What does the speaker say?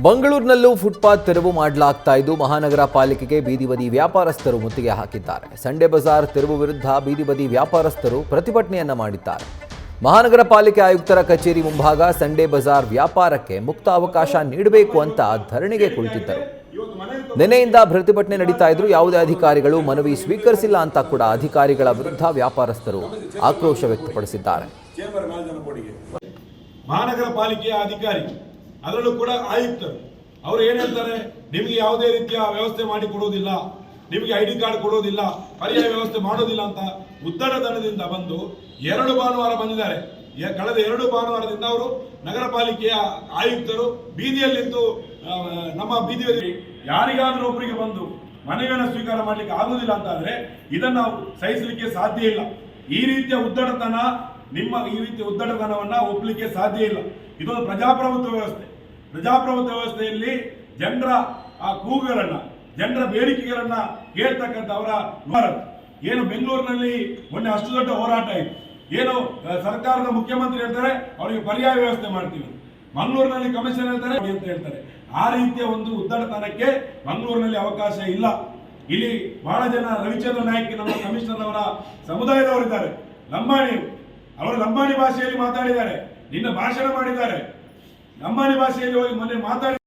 ಮಂಗಳೂರಿನಲ್ಲೂ footpath ತೆರವು ಮಾಡಲಾಗ್ತಾ ಇದ್ದು ಮಹಾನಗರ ಪಾಲಿಕೆಗೆ ಬೀದಿ ಬದಿ ವ್ಯಾಪಾರಸ್ಥರು ಮುತ್ತಿಗೆ ಹಾಕಿದ್ದಾರೆ. ಸಂಡೇ ಬಜಾರ್ ತೆರವು ವಿರುದ್ಧ ಬೀದಿ ಬದಿ ವ್ಯಾಪಾರಸ್ಥರು ಪ್ರತಿಭಟನೆಯನ್ನ ಮಾಡಿದ್ದಾರೆ. ಮಹಾನಗರ ಪಾಲಿಕೆ ಆಯುಕ್ತರ ಕಚೇರಿ ಮುಂಭಾಗ ಸಂಡೇ ಬಜಾರ್ ವ್ಯಾಪಾರಕ್ಕೆ ಮುಕ್ತ ಅವಕಾಶ ನೀಡಬೇಕು ಅಂತ ಧರಣಿಗೆ ಕುಳಿತಿದ್ದರು. ನಿನ್ನೆಯಿಂದ ಪ್ರತಿಭಟನೆ ನಡೀತಾ ಇದ್ರು. ಯಾವುದೇ ಅಧಿಕಾರಿಗಳು ಮನವಿ ಸ್ವೀಕರಿಸಿಲ್ಲ ಅಂತ ಕೂಡ ಅಧಿಕಾರಿಗಳ ವಿರುದ್ಧ ವ್ಯಾಪಾರಸ್ಥರು ಆಕ್ರೋಶ ವ್ಯಕ್ತಪಡಿಸಿದ್ದಾರೆ. ಮಹಾನಗರ ಪಾಲಿಕೆಯ ಅಧಿಕಾರಿ ಅದರಲ್ಲೂ ಕೂಡ ಆಯುಕ್ತರು ಅವರು ಏನು ಹೇಳ್ತಾರೆ, ನಿಮಗೆ ಯಾವುದೇ ರೀತಿಯ ವ್ಯವಸ್ಥೆ ಮಾಡಿ ಕೊಡುವುದಿಲ್ಲ, ನಿಮಗೆ ಐಡಿ ಕಾರ್ಡ್ ಕೊಡುವುದಿಲ್ಲ, ಪರ್ಯಾಯ ವ್ಯವಸ್ಥೆ ಮಾಡೋದಿಲ್ಲ ಅಂತ ಉತ್ತರದಂಡದಿಂದ ಬಂದು 2 ಭಾನುವಾರ ಬಂದಿದ್ದಾರೆ. ಕಳೆದ 2 ಭಾನುವಾರದಿಂದ ಅವರು ನಗರ ಪಾಲಿಕೆಯ ಆಯುಕ್ತರು ಬೀದಿಯಲ್ಲಿದ್ದು ನಮ್ಮ ಬೀದಿಯಲ್ಲಿ ಯಾರಿಗಾದ್ರೂ ಒಬ್ಬರಿಗೆ ಬಂದು ಮನವಿಯನ್ನು ಸ್ವೀಕಾರ ಮಾಡಲಿಕ್ಕೆ ಆಗುವುದಿಲ್ಲ ಅಂತಾದ್ರೆ ಇದನ್ನು ನಾವು ಸಹಿಸಲಿಕ್ಕೆ ಸಾಧ್ಯ ಇಲ್ಲ. ಈ ರೀತಿಯ ಉದ್ದಟತನ ಈ ರೀತಿಯ ಉದ್ದಟತನವನ್ನ ಒಪ್ಪಲಿಕ್ಕೆ ಸಾಧ್ಯ ಇಲ್ಲ. ಇದೊಂದು ಪ್ರಜಾಪ್ರಭುತ್ವ ವ್ಯವಸ್ಥೆ. ಪ್ರಜಾಪ್ರಭುತ್ವ ವ್ಯವಸ್ಥೆಯಲ್ಲಿ ಜನರ ಕೂಗುಗಳನ್ನ, ಜನರ ಬೇಡಿಕೆಗಳನ್ನ ಕೇಳ್ತಕ್ಕಂಥವರ ಏನು ಬೆಂಗಳೂರಿನಲ್ಲಿ ಮೊನ್ನೆ ಅಷ್ಟು ದೊಡ್ಡ ಹೋರಾಟ ಇತ್ತು. ಏನು ಸರ್ಕಾರದ ಮುಖ್ಯಮಂತ್ರಿ ಹೇಳ್ತಾರೆ ಅವರಿಗೆ ಪರ್ಯಾಯ ವ್ಯವಸ್ಥೆ ಮಾಡ್ತೀವಿ, ಮಂಗಳೂರಿನಲ್ಲಿ ಕಮಿಷನ್ ಹೇಳ್ತಾರೆ ಅಂತ ಹೇಳ್ತಾರೆ. ಆ ರೀತಿಯ ಒಂದು ಉದ್ದಟತನಕ್ಕೆ ಮಂಗಳೂರಿನಲ್ಲಿ ಅವಕಾಶ ಇಲ್ಲ. ಇಲ್ಲಿ ಬಹಳ ಜನ ರವಿಚಂದ್ರ ನಾಯ್ಕ ನಮ್ಮ ಕಮಿಷನರ್ ಅವರ ಸಮುದಾಯದವರಿದ್ದಾರೆ. ಲಂಬಾಣಿ ಅವರು ಲಂಬಾಣಿ ಭಾಷೆಯಲ್ಲಿ ಮಾತಾಡಿದ್ದಾರೆ, ನಿನ್ನ ಭಾಷಣ ಮಾಡಿದ್ದಾರೆ. ಲಂಬಾಣಿ ಭಾಷೆಯಲ್ಲಿ ಹೋಗಿ ಮೊನ್ನೆ ಮಾತಾಡಿ